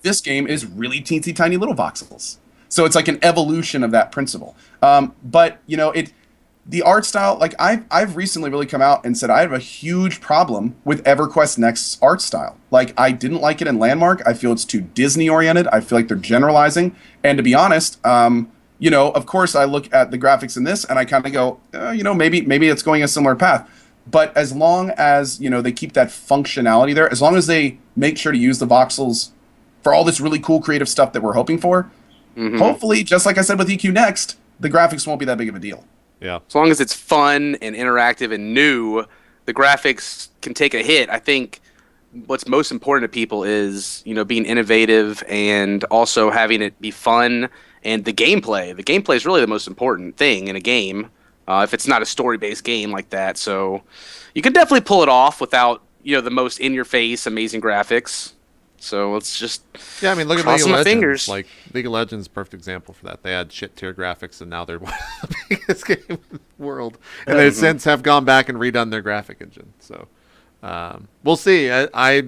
This game is really teensy tiny little voxels. So it's like an evolution of that principle. But the art style, like I've recently really come out and said I have a huge problem with EverQuest Next's art style. Like I didn't like it in Landmark. I feel it's too Disney oriented. I feel like they're generalizing. And to be honest, of course I look at the graphics in this and I kind of go, maybe it's going a similar path. But as long as they keep that functionality there, as long as they make sure to use the voxels for all this really cool creative stuff that we're hoping for, hopefully, just like I said with EQ Next, the graphics won't be that big of a deal. Yeah. As long as it's fun and interactive and new, the graphics can take a hit. I think what's most important to people is, being innovative and also having it be fun, and the gameplay. The gameplay is really the most important thing in a game, if it's not a story-based game like that. So you can definitely pull it off without, the most in-your-face amazing graphics. So let's just look at League of Legends. Fingers. Like League of Legends is a perfect example for that. They had shit tier graphics, and now they're one of the biggest game in the world. And they since have gone back and redone their graphic engine. So we'll see. I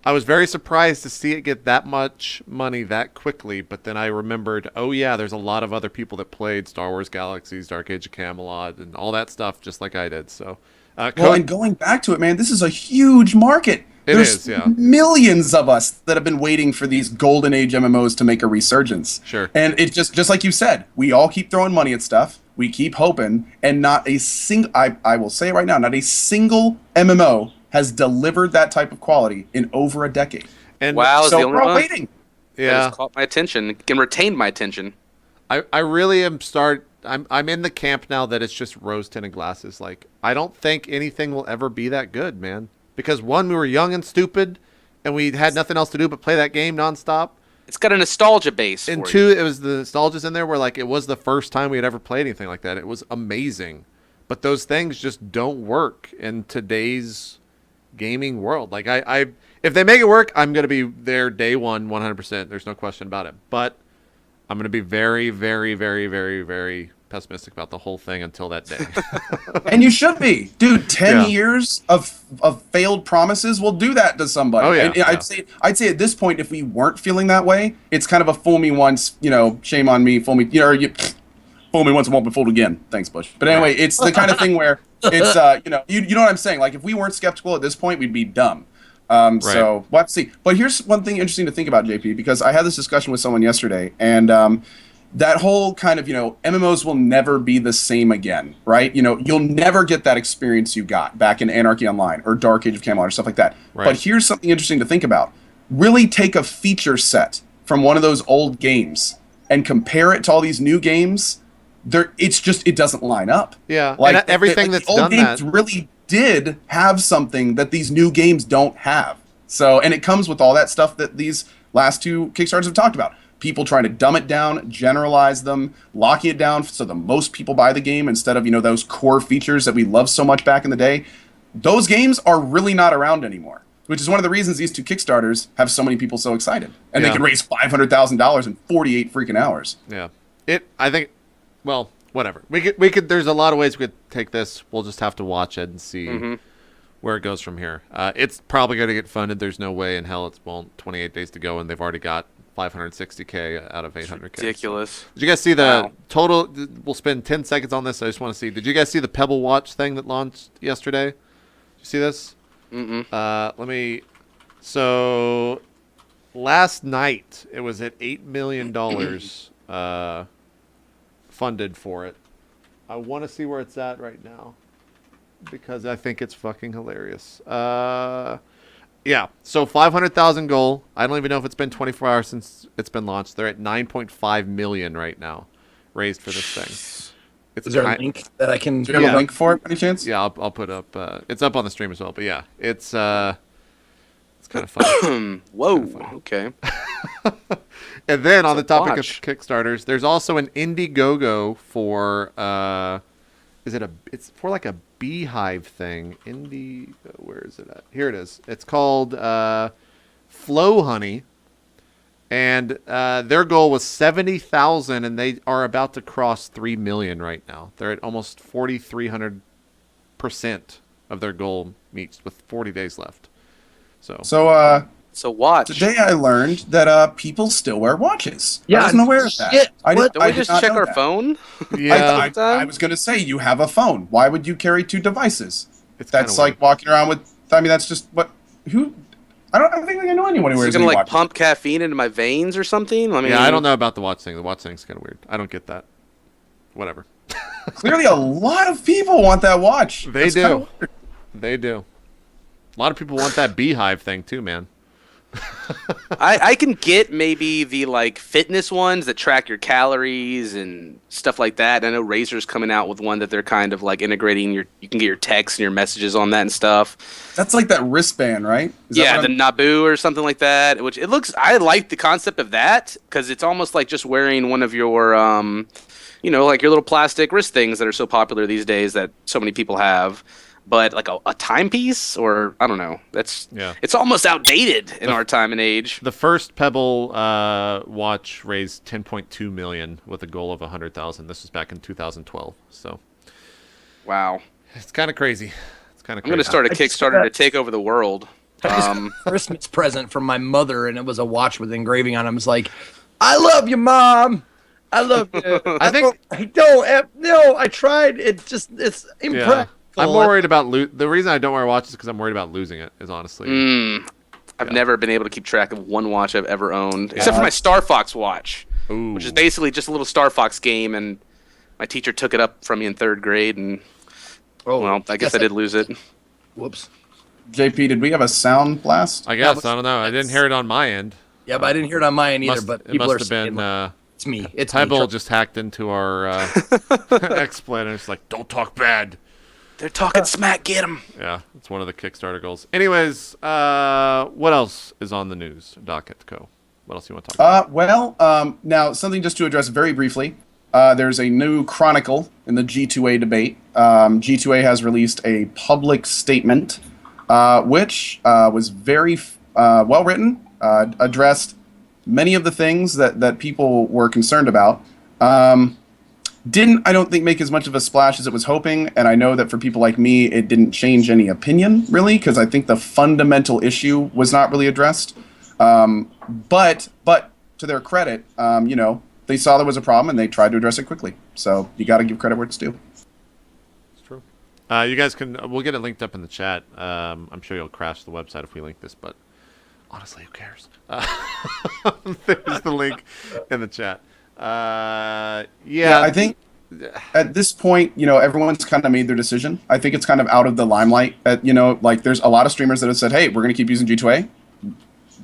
was very surprised to see it get that much money that quickly, but then I remembered, there's a lot of other people that played Star Wars Galaxies, Dark Age of Camelot, and all that stuff just like I did. So, and going back to it, man, this is a huge market. There's millions of us that have been waiting for these golden age MMOs to make a resurgence. Sure. And it's just like you said, we all keep throwing money at stuff. We keep hoping, and not a single, I will say it right now, not a single MMO has delivered that type of quality in over a decade. And WoW is the only one waiting. Yeah. That has caught my attention. It can retain my attention. I really am I'm in the camp now that it's just rose tinted glasses. Like, I don't think anything will ever be that good, man. Because one, we were young and stupid, and we had nothing else to do but play that game nonstop. It's got a nostalgia base. And two, it was the nostalgia's in there where it was the first time we had ever played anything like that. It was amazing. But those things just don't work in today's gaming world. Like if they make it work, I'm going to be there day one, 100%. There's no question about it. But I'm going to be very, very, very, very, very pessimistic about the whole thing until that day. And you should be. Dude, 10 years of failed promises will do that to somebody. Oh, yeah. And I'd say at this point, if we weren't feeling that way, it's kind of a fool me once, shame on me, fool me, fool me once and won't be fooled again. Thanks, Bush. But anyway, it's the kind of thing where it's, you know what I'm saying? Like, if we weren't skeptical at this point, we'd be dumb. Right. So we'll have to see. But here's one thing interesting to think about, JP, because I had this discussion with someone yesterday, and that whole kind of, MMOs will never be the same again, right? You'll never get that experience you got back in Anarchy Online or Dark Age of Camelot or stuff like that. Right. But here's something interesting to think about. Really take a feature set from one of those old games and compare it to all these new games. It doesn't line up. Yeah, like and everything that's old done games that really did have something that these new games don't have. So, and it comes with all that stuff that these last two Kickstarters have talked about. People trying to dumb it down, generalize them, locking it down so the most people buy the game instead of, those core features that we loved so much back in the day. Those games are really not around anymore, which is one of the reasons these two Kickstarters have so many people so excited. And they can raise $500,000 in 48 freaking hours. Yeah. I think, well, whatever. We could, there's a lot of ways we could take this. We'll just have to watch it and see where it goes from here. It's probably going to get funded. There's no way in hell it's 28 days to go, and they've already got $560K out of $800K. Ridiculous. Did you guys see the total? We'll spend 10 seconds on this. I just want to see. Did you guys see the Pebble Watch thing that launched yesterday? Did you see this? So last night it was at $8 million funded for it. I want to see where it's at right now because I think it's fucking hilarious. Yeah, so 500,000 goal. I don't even know if it's been 24 hours since it's been launched. They're at 9.5 million right now, raised for this thing. Is there a link that I can? Do you have a link for it, by any chance? Yeah, I'll put up. It's up on the stream as well. But yeah, it's kind of fun. Whoa. Kinda fun. Okay. And then on the topic of Kickstarters, there's also an Indiegogo for it's for like a beehive thing. Where is it at? Here it is. It's called Flow Honey, and their goal was 70,000, and they are about to cross 3 million right now. They're at almost 4,300% of their goal meets with 40 days left. So So watch. Today I learned that people still wear watches. Yeah, I wasn't aware of that. shit. Don't we I did just not check know our that. phone? Yeah, I was going to say, you have a phone. Why would you carry two devices? it's That's kinda like walking around with. I mean, that's just what. Who? I don't think I know anyone who Is wears it gonna any like watches. pump caffeine into my veins or something? I mean, Yeah, I don't know about the watch thing. The watch thing's kind of weird. I don't get that. Whatever. Clearly, a lot of people want that watch. They That's do. kinda weird. They do. A lot of people want that beehive thing too, man. I can get maybe the like fitness ones that track your calories and stuff like that. I know Razer's coming out with one that they're kind of like integrating you can get your texts and your messages on that and stuff. That's like that wristband, right? Is that Yeah, what the I'm- Naboo or something like that. Which it looks. I like the concept of that because it's almost like just wearing one of your, like your little plastic wrist things that are so popular these days that so many people have. But like a timepiece, or I don't know. It's almost outdated in our time and age. The first Pebble watch raised 10.2 million with a goal of 100,000. This was back in 2012. So Wow. it's kind of crazy. It's kind of I'm crazy. gonna start a I just Kickstarter got- to take over the world. I just got a Christmas present from my mother, and it was a watch with engraving on it. I was like, "I love you, Mom. I love you." I think- no. I tried. It's impractical. I'm more worried about the reason I don't wear watches is because I'm worried about losing it. Is honestly. I've never been able to keep track of one watch I've ever owned, except for my Star Fox watch, Ooh. which is basically just a little Star Fox game, and my teacher took it up from me in 3rd grade, and well, I guess I did lose it. Whoops. JP, did we have a sound blast? I guess I don't know. I didn't hear it on my end. Yeah, but I didn't hear it on my end either. But It people must are have saying, been. like, it's me. It's me. Pebble just hacked into our exploit and it's like, don't talk bad. They're talking smack. Get 'em. Yeah, it's one of the Kickstarter goals. Anyways, what else is on the news docket, Co? What else do you want to talk about? Now something just to address very briefly. There's a new chronicle in the G2A debate. G2A has released a public statement, which was very well written, addressed many of the things that people were concerned about. Didn't, I don't think, make as much of a splash as it was hoping, and I know that for people like me, it didn't change any opinion, really, because I think the fundamental issue was not really addressed. But to their credit, they saw there was a problem, and they tried to address it quickly. So you got to give credit where it's due. It's true. You guys we'll get it linked up in the chat. I'm sure you'll crash the website if we link this, but honestly, who cares? There's the link in the chat. Yeah, I think at this point, everyone's kind of made their decision. I think it's kind of out of the limelight. There's a lot of streamers that have said, hey, we're going to keep using G2A.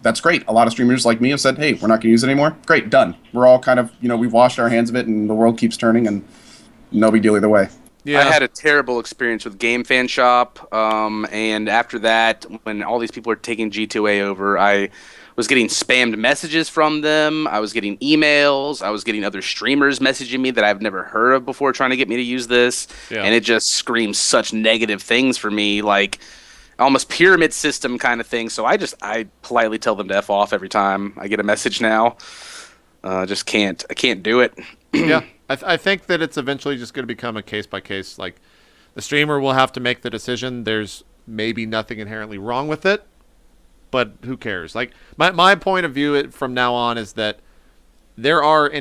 That's great. A lot of streamers like me have said, hey, we're not going to use it anymore. Great, done. We're all kind of, we've washed our hands of it, and the world keeps turning, and no big deal either way. Yeah. I had a terrible experience with Game Fan Shop, and after that, when all these people were taking G2A over, I was getting spammed messages from them. I was getting emails. I was getting other streamers messaging me that I've never heard of before trying to get me to use this. Yeah. And it just screams such negative things for me, like almost pyramid system kind of thing. So I politely tell them to F off every time I get a message now. I can't do it. Yeah, I think that it's eventually just going to become a case by case. Like the streamer will have to make the decision. There's maybe nothing inherently wrong with it, but who cares? Like my point of view from now on is that there are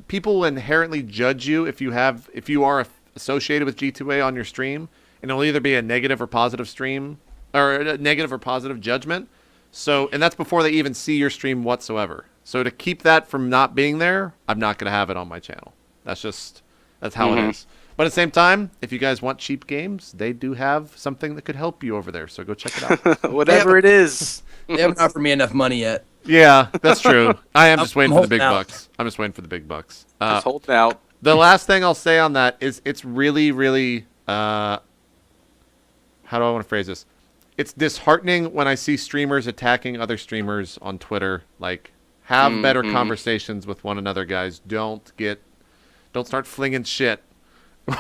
people inherently judge you if you are associated with G2A on your stream, and it'll either be a negative or positive stream or a negative or positive judgment. So, and that's before they even see your stream whatsoever. So to keep that from not being there, I'm not going to have it on my channel. That's how it is. But at the same time, if you guys want cheap games, they do have something that could help you over there. So go check it out. Whatever it is. They haven't offered me enough money yet. Yeah, that's true. I am just waiting for the big holding out. bucks. I'm just waiting for the big bucks. Just holding out. The last thing I'll say on that is it's really, really, how do I want to phrase this? It's disheartening when I see streamers attacking other streamers on Twitter. Like, have better conversations with one another, guys. Don't start flinging shit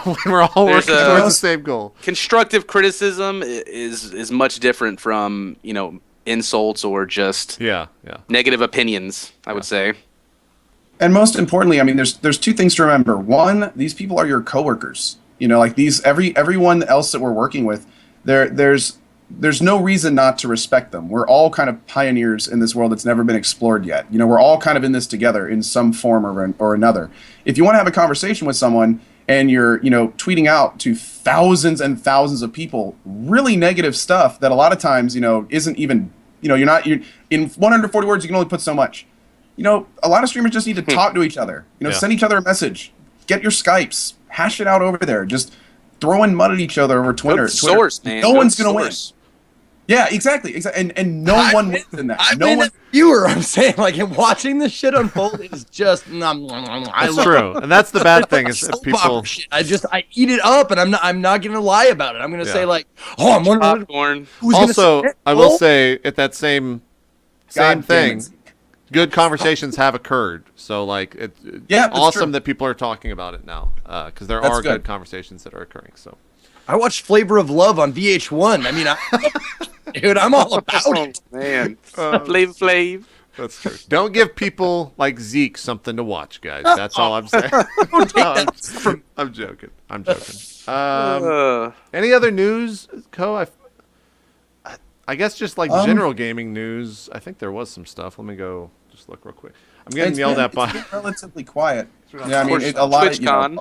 when we're all working towards the same goal. Constructive criticism is much different from, insults or just negative opinions, I would say. And most importantly, I mean, there's two things to remember. One, these people are your coworkers. Like everyone else that we're working with, there's there's no reason not to respect them. We're all kind of pioneers in this world that's never been explored yet. You know, we're all kind of in this together in some form or another. If you want to have a conversation with someone and you're, you know, tweeting out to thousands and thousands of people really negative stuff that a lot of times, you know, isn't even, you know, you're in 140 words, you can only put so much. You know, a lot of streamers just need to talk to each other. You know, send each other a message. Get your Skypes. Hash it out over there. Just throwing mud at each other over Twitter. Source, man. No one's going to win. Yeah, exactly. And no one wins in that. I've been a viewer. I'm saying, like, watching this shit unfold is just. That's true, and that's the bad thing is if people. I eat it up, and I'm not going to lie about it. I'm going to say like, oh, I'm wondering popcorn. Also, I will say at that same thing, good conversations have occurred. So like, it's awesome that people are talking about it now because there are good conversations that are occurring. So. I watched Flavor of Love on VH1. I mean, dude, I'm all about it. Man, Flav. That's true. Don't give people like Zeke something to watch, guys. That's all I'm saying. I'm joking. Any other news, Co? I guess just like general gaming news. I think there was some stuff. Let me go just look real quick. I'm getting yelled at by. It's been relatively quiet. Yeah, I mean, a lot of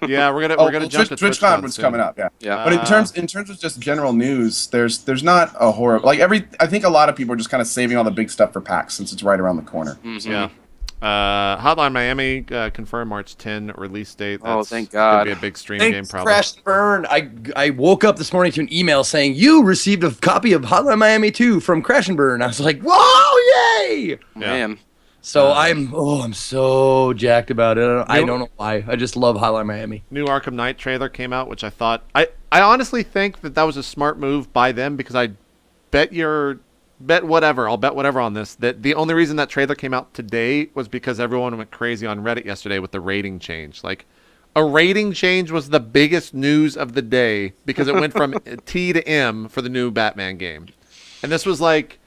yeah, we're gonna jump to TwitchCon was coming up. Yeah. But in terms of just general news, there's not a horror like I think a lot of people are just kind of saving all the big stuff for PAX since it's right around the corner. Mm-hmm. Yeah. Hotline Miami confirmed March 10 release date. That's thank God. Gonna be a big stream game probably. Crash and burn. I woke up this morning to an email saying you received a copy of Hotline Miami 2 from Crash and Burn. I was like, whoa, yay! Man. So I'm so jacked about it. I don't know why. I just love Hotline Miami. New Arkham Knight trailer came out, which I thought I honestly think that was a smart move by them because I bet whatever on this that the only reason that trailer came out today was because everyone went crazy on Reddit yesterday with the rating change. Like a rating change was the biggest news of the day because it went from T to M for the new Batman game. And this was like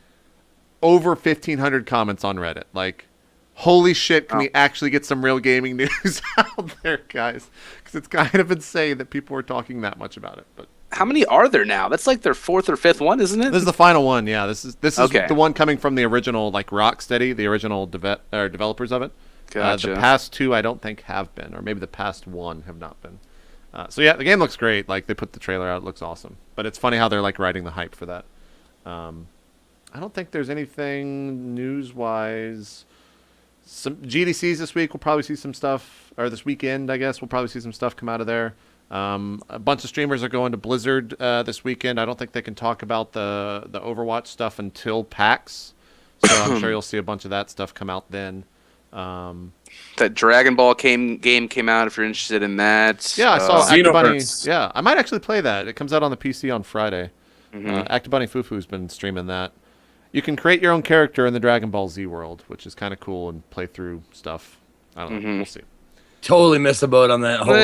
over 1,500 comments on Reddit. Like, holy shit, can we actually get some real gaming news out there, guys? Because it's kind of insane that people are talking that much about it. But how many are there now? That's like their fourth or fifth one, isn't it? This is the final one, yeah. This is the one coming from the original, like Rocksteady, the original developers of it. Gotcha. The past two, I don't think have been, or maybe the past one have not been. So yeah, the game looks great. Like they put the trailer out, it looks awesome. But it's funny how they're like riding the hype for that. I don't think there's anything news-wise. Some GDCs this week, we'll probably see some stuff, or this weekend, I guess, we'll probably see some stuff come out of there. A bunch of streamers are going to Blizzard this weekend. I don't think they can talk about the Overwatch stuff until PAX, so I'm sure you'll see a bunch of that stuff come out then. That Dragon Ball game came out if you're interested in that. Yeah, I saw Actibunny. Yeah, I might actually play that. It comes out on the PC on Friday. Actibunny Fufu's been streaming that. You can create your own character in the Dragon Ball Z world, which is kind of cool, and play through stuff. I don't know. We'll see. Totally missed the boat on that whole.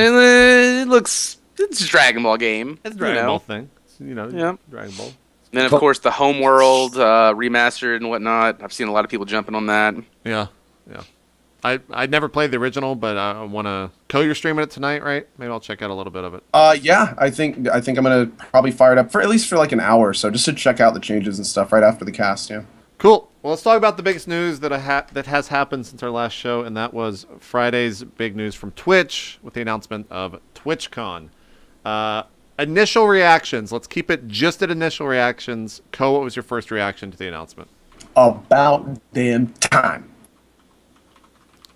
It's a Dragon Ball game. It's a Dragon Ball thing. Dragon Ball. And then, of course, the Homeworld remastered and whatnot. I've seen a lot of people jumping on that. Yeah. I never played the original, but I want to. You're streaming it tonight, right? Maybe I'll check out a little bit of it. Yeah, I think I'm gonna probably fire it up for at least like an hour or so, just to check out the changes and stuff right after the cast. Yeah. Cool. Well, let's talk about the biggest news that has happened since our last show, and that was Friday's big news from Twitch with the announcement of TwitchCon. Initial reactions. Let's keep it just at initial reactions. What was your first reaction to the announcement? About damn time.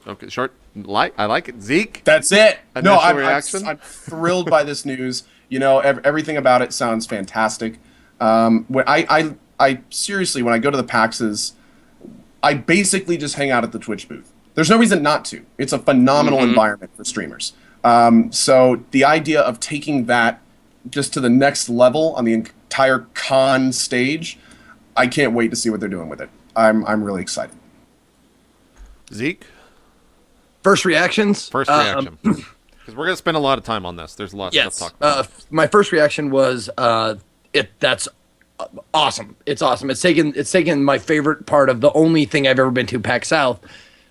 Okay, short. I like it. Zeke? That's it. Initial reaction? I'm thrilled by this news. You know, everything about it sounds fantastic. When I seriously, when I go to the PAXs, I basically just hang out at the Twitch booth. There's no reason not to. It's a phenomenal environment for streamers. So the idea of taking that just to the next level on the entire con stage, I can't wait to see what they're doing with it. I'm really excited. Zeke? First reactions? Because we're going to spend a lot of time on this. There's a lot of stuff to talk about. My first reaction was, that's awesome. It's awesome. It's taken my favorite part of the only thing I've ever been to, PAX South.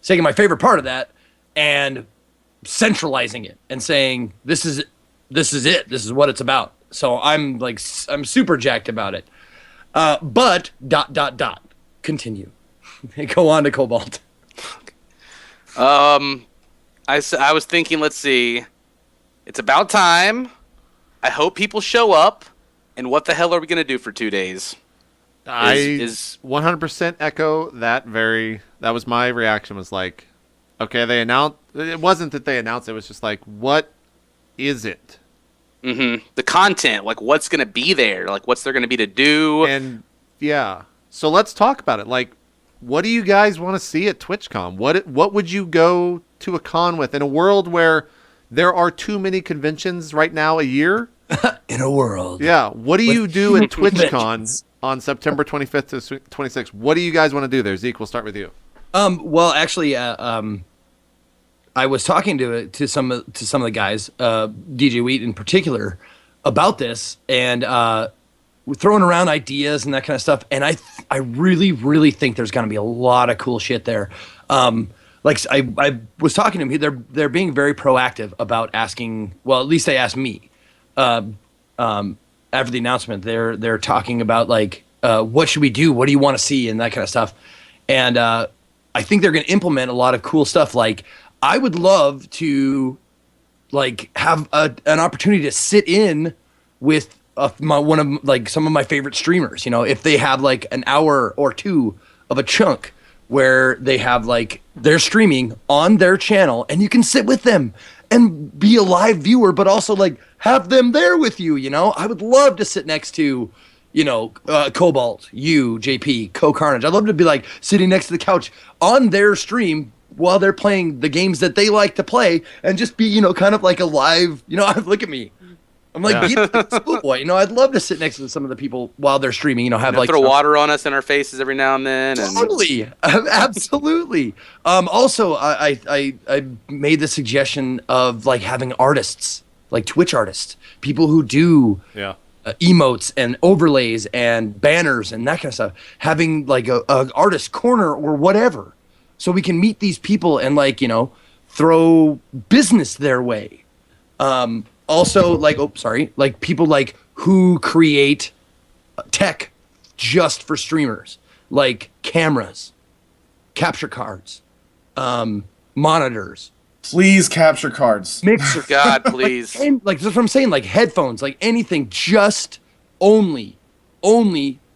It's taking my favorite part of that and centralizing it and saying, this is it. This is what it's about. So I'm super jacked about it. But ... Continue. Go on to Cobalt. I was thinking, let's see. It's about time. I hope people show up. And what the hell are we going to do for 2 days? I 100% echo that. That was my reaction, was like, okay, they announced, it wasn't that they announced it, was just like, what is it? Mm-hmm. The content, like what's going to be there, like what's there going to be to do. And yeah, so let's talk about it. Like, what do you guys want to see at TwitchCon? What would you go to a con with in a world where there are too many conventions right now a year? In a world. Yeah. What do you do at TwitchCon on September 25th to 26th? What do you guys want to do there? Zeke, we'll start with you. Well, actually, I was talking to some of the guys, DJ Wheat in particular, about this, and we're throwing around ideas and that kind of stuff. And I really, really think there's going to be a lot of cool shit there. Like I was talking to them, they're being very proactive about asking. Well, at least they asked me. After the announcement, they're talking about like, what should we do? What do you want to see? And that kind of stuff. And I think they're going to implement a lot of cool stuff. Like, I would love to like have an opportunity to sit in with some of my favorite streamers. You know, if they have like an hour or two of a chunk where they have like they're streaming on their channel, and you can sit with them and be a live viewer, but also like have them there with you. You know, I would love to sit next to, you know, Cobalt, you, JP, Co-Carnage. I'd love to be like sitting next to the couch on their stream while they're playing the games that they like to play, and just be, you know, kind of like a live, you know, look at me. I'm like, being a schoolboy, you know, I'd love to sit next to some of the people while they're streaming, you know, have like throw water on us in our faces every now and then. Totally. Absolutely. Also, I made the suggestion of like having artists, like Twitch artists, people who do emotes and overlays and banners and that kind of stuff, having like a artist corner or whatever, so we can meet these people and like, you know, throw business their way. Also, like, like people like who create tech just for streamers, like cameras, capture cards, monitors. Please, capture cards. Mixer. God, please. And like, that's what I'm saying, like headphones, like anything, just only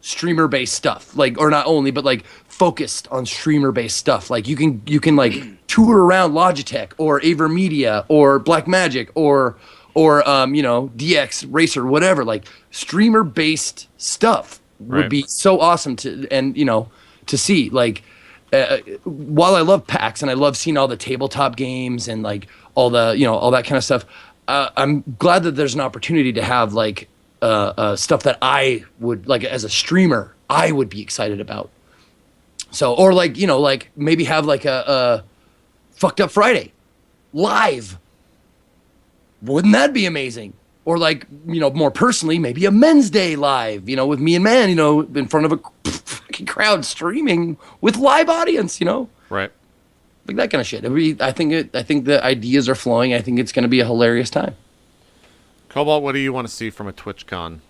streamer-based stuff. Like, or not only, but like focused on streamer-based stuff. Like you can like tour around Logitech or AverMedia or Blackmagic or you know, DX Racer, whatever. Like streamer-based stuff would be so awesome to see. Like, while I love PAX and I love seeing all the tabletop games and like all the, you know, all that kind of stuff, I'm glad that there's an opportunity to have like stuff that I would, like as a streamer, I would be excited about. So, or like, you know, like maybe have like a Fucked Up Friday live. Wouldn't that be amazing? Or like, you know, more personally, maybe a Men's Day live, you know, with me and Man, you know, in front of a fucking crowd streaming with live audience, you know? Right. Like that kind of shit. I think the ideas are flowing. I think it's going to be a hilarious time. Cobalt, what do you want to see from a TwitchCon?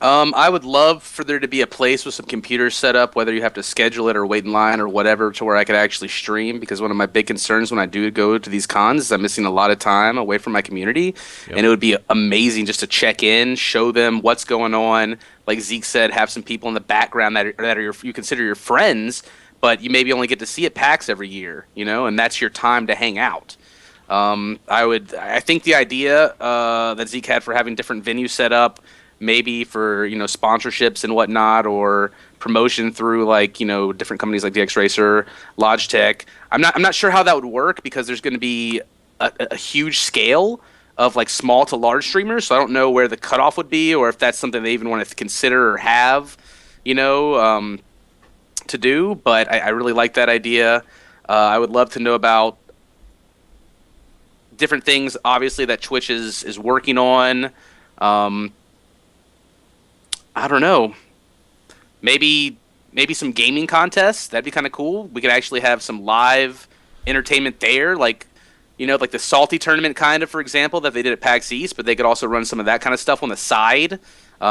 I would love for there to be a place with some computers set up, whether you have to schedule it or wait in line or whatever, to where I could actually stream. Because one of my big concerns when I do go to these cons is I'm missing a lot of time away from my community. Yep. And it would be amazing just to check in, show them what's going on. Like Zeke said, have some people in the background that are you consider your friends, but you maybe only get to see at PAX every year, you know, and that's your time to hang out. I think the idea that Zeke had for having different venues set up, maybe for, you know, sponsorships and whatnot, or promotion through like, you know, different companies like DX Racer, Logitech. I'm not sure how that would work, because there's going to be a huge scale of like small to large streamers. So I don't know where the cutoff would be, or if that's something they even want to consider or have, you know, to do. But I really like that idea. I would love to know about different things, obviously, that Twitch is working on. I don't know. Maybe some gaming contests. That'd be kind of cool. We could actually have some live entertainment there, like, you know, like the Salty tournament, kind of, for example, that they did at PAX East. But they could also run some of that kind of stuff on the side,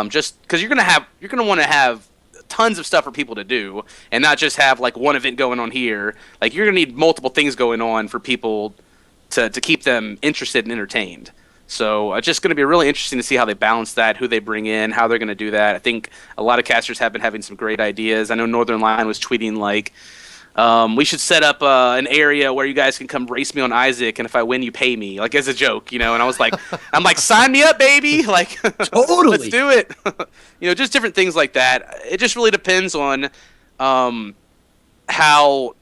just because you're gonna want to have tons of stuff for people to do, and not just have like one event going on here. Like you're gonna need multiple things going on for people to keep them interested and entertained. So it's just going to be really interesting to see how they balance that, who they bring in, how they're going to do that. I think a lot of casters have been having some great ideas. I know Northern Lion was tweeting like, we should set up an area where you guys can come race me on Isaac, and if I win, you pay me, like as a joke, you know. And I was like, sign me up, baby, like Totally, let's do it. You know, just different things like that. It just really depends on how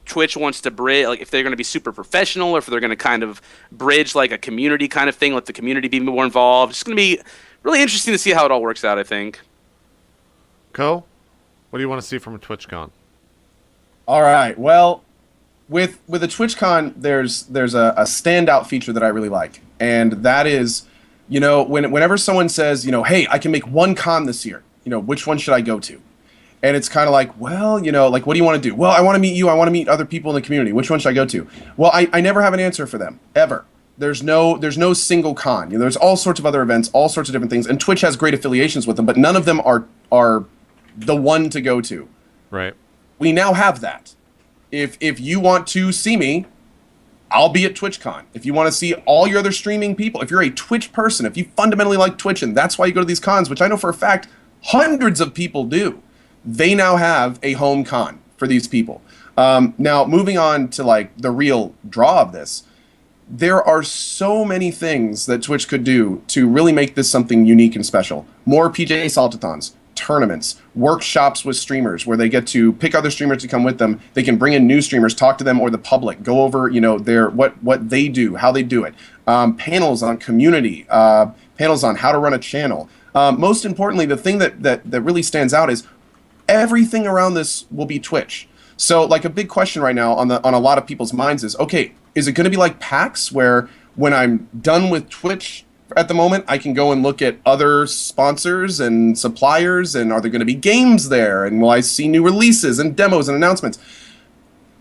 Twitch wants to bridge, like if they're going to be super professional or if they're going to kind of bridge like a community kind of thing, let the community be more involved. It's going to be really interesting to see how it all works out, I think. Co, what do you want to see from a TwitchCon? All right. Well, with a TwitchCon, there's a standout feature that I really like, and that is, you know, whenever someone says, you know, hey, I can make one con this year, you know, which one should I go to? And it's kind of like, well, you know, like, what do you want to do? Well, I want to meet you. I want to meet other people in the community. Which one should I go to? Well, I never have an answer for them, ever. There's no single con. You know, there's all sorts of other events, all sorts of different things. And Twitch has great affiliations with them, but none of them are the one to go to. Right. We now have that. If you want to see me, I'll be at TwitchCon. If you want to see all your other streaming people, if you're a Twitch person, if you fundamentally like Twitch, and that's why you go to these cons, which I know for a fact hundreds of people do, they now have a home con for these people. Now, moving on to like the real draw of this, there are so many things that Twitch could do to really make this something unique and special. More PJ Saltathons, tournaments, workshops with streamers where they get to pick other streamers to come with them. They can bring in new streamers, talk to them or the public, go over, you know, their what they do, how they do it. Panels on community, panels on how to run a channel. Most importantly, the thing that really stands out is everything around this will be Twitch. So like a big question right now on a lot of people's minds is, okay, is it going to be like PAX where when I'm done with Twitch at the moment, I can go and look at other sponsors and suppliers, and are there going to be games there? And will I see new releases and demos and announcements?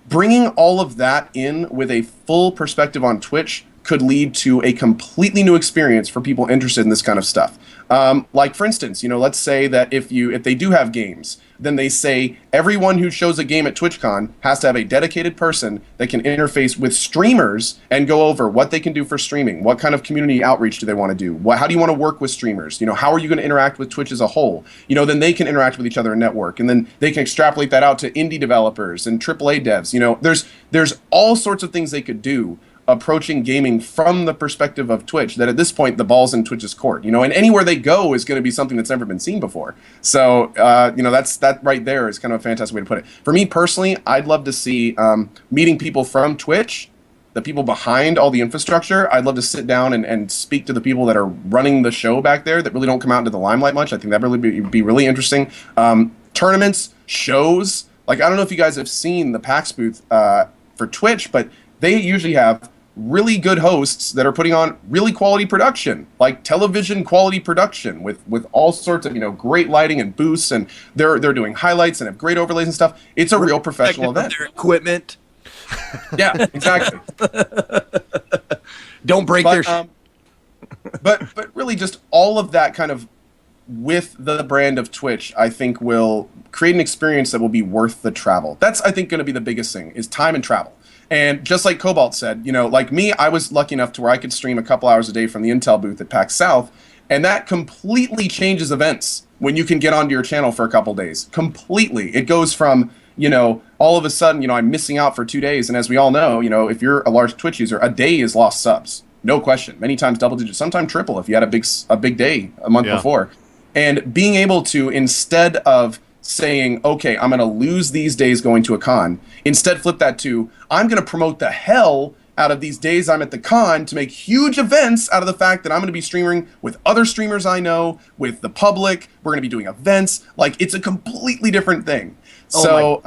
Bringing all of that in with a full perspective on Twitch could lead to a completely new experience for people interested in this kind of stuff. Like for instance, you know, let's say that if they do have games, then they say everyone who shows a game at TwitchCon has to have a dedicated person that can interface with streamers and go over what they can do for streaming, what kind of community outreach do they want to do, how do you want to work with streamers, you know, how are you going to interact with Twitch as a whole, you know, then they can interact with each other and network, and then they can extrapolate that out to indie developers and AAA devs. You know, there's all sorts of things they could do approaching gaming from the perspective of Twitch, that at this point the ball's in Twitch's court, you know, and anywhere they go is going to be something that's never been seen before. So you know, that right there is kind of a fantastic way to put it. For me personally, I'd love to see meeting people from Twitch, the people behind all the infrastructure. I'd love to sit down and speak to the people that are running the show back there that really don't come out into the limelight much. I think that really be really interesting. Tournaments, shows, like I don't know if you guys have seen the PAX booth for Twitch, but they usually have really good hosts that are putting on really quality production, like television quality production with all sorts of, you know, great lighting and booths, and they're doing highlights and have great overlays and stuff. It's a real professional event. Their equipment. Yeah, exactly. Don't break their but really just all of that kind of with the brand of Twitch, I think will create an experience that will be worth the travel. That's, I think, going to be the biggest thing, is time and travel. And just like Cobalt said, you know, like me, I was lucky enough to where I could stream a couple hours a day from the Intel booth at PAX South, and that completely changes events when you can get onto your channel for a couple days. Completely. It goes from, you know, all of a sudden, you know, I'm missing out for 2 days, and as we all know, you know, if you're a large Twitch user, a day is lost subs. No question. Many times double digits, sometimes triple if you had a big day a month before. And being able to, instead of saying, okay, I'm going to lose these days going to a con, instead flip that to, I'm going to promote the hell out of these days I'm at the con to make huge events out of the fact that I'm going to be streaming with other streamers I know, with the public. We're going to be doing events. Like, it's a completely different thing. So,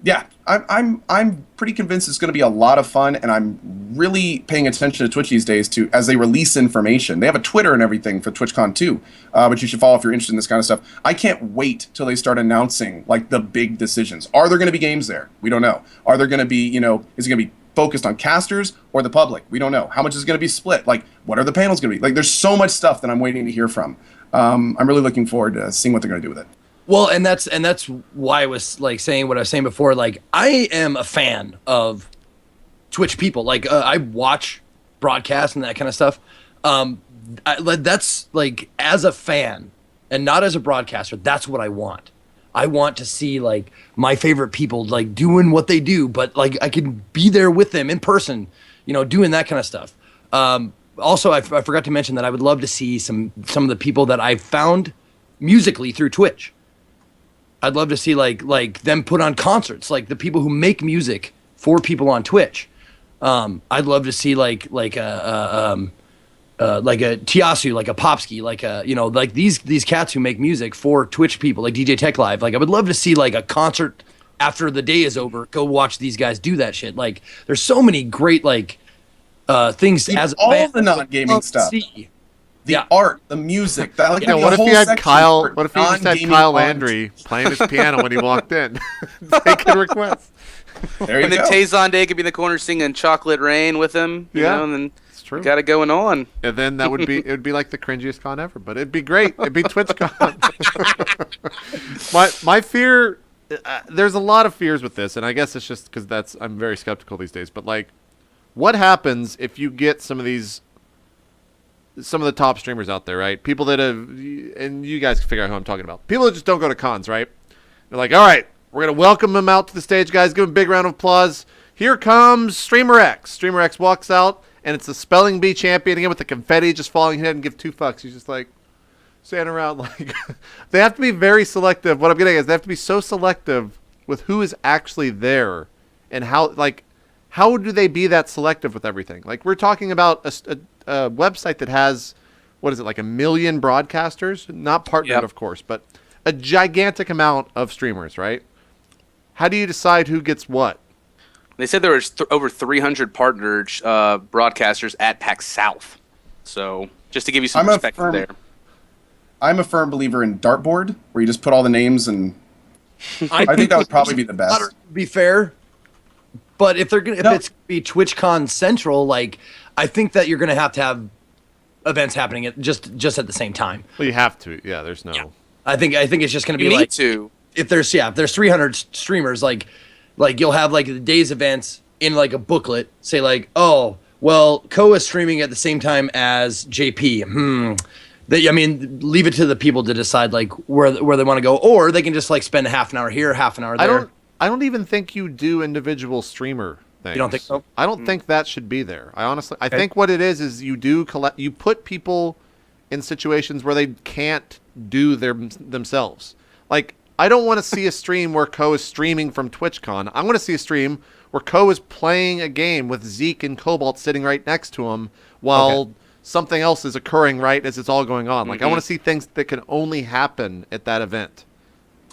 yeah, I'm pretty convinced it's going to be a lot of fun, and I'm really paying attention to Twitch these days to as they release information. They have a Twitter and everything for TwitchCon too, but you should follow if you're interested in this kind of stuff. I can't wait till they start announcing like the big decisions. Are there going to be games there? We don't know. Are there going to be, you know, is it going to be focused on casters or the public? We don't know. How much is going to be split? Like, what are the panels going to be? Like, there's so much stuff that I'm waiting to hear from. I'm really looking forward to seeing what they're going to do with it. Well, and that's why I was like saying what I was saying before. Like, I am a fan of Twitch people. Like, I watch broadcasts and that kind of stuff. That's like, as a fan and not as a broadcaster, that's what I want. I want to see like my favorite people like doing what they do, but like I can be there with them in person, you know, doing that kind of stuff. Also, I forgot to mention that I would love to see some of the people that I found musically through Twitch. I'd love to see like them put on concerts, like the people who make music for people on Twitch. I'd love to see like a Tiasu, like a Popsky, like a, you know, like these cats who make music for Twitch people, like DJ Tech Live. Like, I would love to see like a concert after the day is over. Go watch these guys do that shit. Like, there's so many great like things as all a fan, the non-gaming stuff. The art, the music. That, like, what if you had Kyle? What if you just had Kyle Landry playing his piano when he walked in, taking requests? There you and then go. Tay could be in the corner singing "Chocolate Rain" with him. You know, and then it's true. Got it going on. And then it would be like the cringiest con ever, but it'd be great. It'd be TwitchCon. my fear, there's a lot of fears with this, and I guess it's just because I'm very skeptical these days. But like, what happens if you get some of the top streamers out there, right? People that have, and you guys can figure out who I'm talking about. People that just don't go to cons, right? They're like, all right, we're going to welcome them out to the stage, guys. Give them a big round of applause. Here comes Streamer X. Streamer X walks out, and it's the Spelling Bee champion again with the confetti just falling. He didn't give 2 fucks. He's just like standing around like, they have to be very selective. What I'm getting at is they have to be so selective with who is actually there and how do they be that selective with everything? Like, we're talking about a website that has, what is it, like 1 million broadcasters? Not partnered, of course, but a gigantic amount of streamers, right? How do you decide who gets what? They said there was over 300 partnered broadcasters at PAX South. So just to give you some perspective there. I'm a firm believer in dartboard, where you just put all the names, and I think that would probably be the best. To be fair, but if it's be TwitchCon Central, like, I think that you're gonna have to have events happening at just at the same time. Well, you have to. Yeah, there's no. Yeah. I think it's just gonna be need like to. If there's 300 streamers, like you'll have like the day's events in like a booklet, say like, oh, well, Ko is streaming at the same time as JP. Leave it to the people to decide like where they want to go, or they can just like spend half an hour here, half an hour there. I don't even think you do individual streamer things. You don't think so? I don't think that should be there. I think what it is you put people in situations where they can't do themselves. Like, I don't want to see a stream where Ko is streaming from TwitchCon. I want to see a stream where Ko is playing a game with Zeke and Cobalt sitting right next to him while something else is occurring right as it's all going on. Like, I want to see things that can only happen at that event.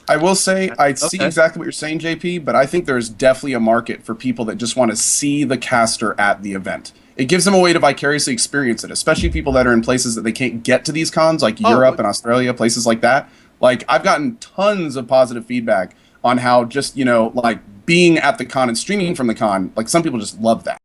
I will say, I see exactly what you're saying, JP, but I think there's definitely a market for people that just want to see the caster at the event. It gives them a way to vicariously experience it, especially people that are in places that they can't get to these cons, like Europe and Australia, places like that. Like, I've gotten tons of positive feedback on how just, like, being at the con and streaming from the con, like, some people just love that.